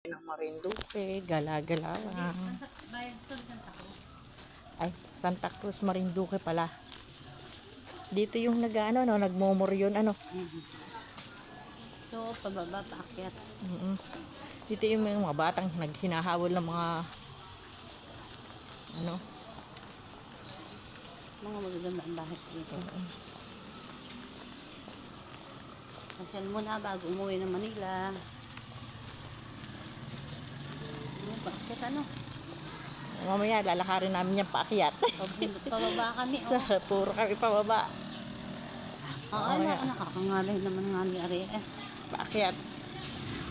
Ng Marinduque, gala-gala lang. Ay, Santa Cruz, Marinduque pala. Dito yung nag-ano, no, nagmomoryon, ano. So, pababa, paakyat. Dito yung mga batang naghinahabol ng mga ano, Mga magagandang bahay dito. Pasyal muna bago umuwi ng Manila. Ano, paakyat ano? mamaya lalakarin namin yung paakyat. Pababa kami. Sa puro kami pababa. Mamaya. Nakakangalay naman nga ni Ari. Paakyat.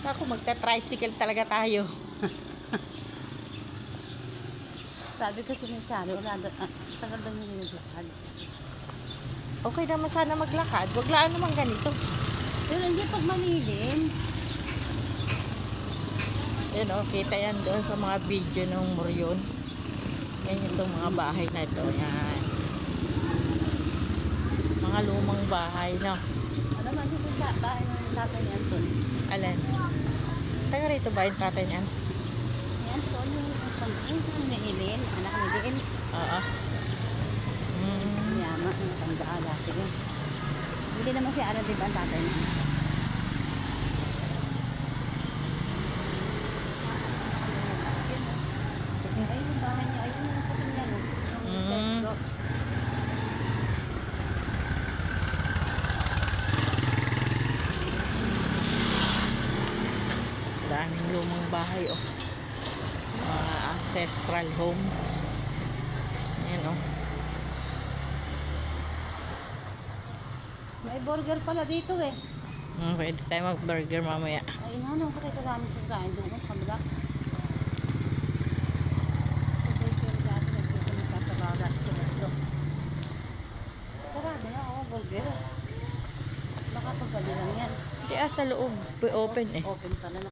Ako, magta-tricycle talaga tayo. Sabi kasi ni Sally, tagal daw niya nilakad. Okay naman sana maglakad. Wag lang naman ganito. Pero hindi pag malilim. Yan o, kita yan doon sa mga video ng Moryon. Yan itong mga bahay na ito. Yan. Mga lumang bahay na. Ano man dito sa bahay ng tatay ni Anton? Alin? Taga rito ba yung tatay niyan? Ni Anton, yung ni Ilin, anak ni Ilin. Oo. Yama, natandaan dati yun. Hindi naman si Ara, di ba, ang tatay niya? Ayun yung bahay niya, ayun yung puting niya, no? Daming lumang bahay, oh. Mga ancestral homes. Yan, oh. May burger pala dito eh. Pwede tayo mag-burger mamaya. Ayun na, no? Pakita namin sa kain doon sa kabila. Sarado na ako, burger. Baka pagkali lang yan. Di sa loob. Open eh. Open pala na.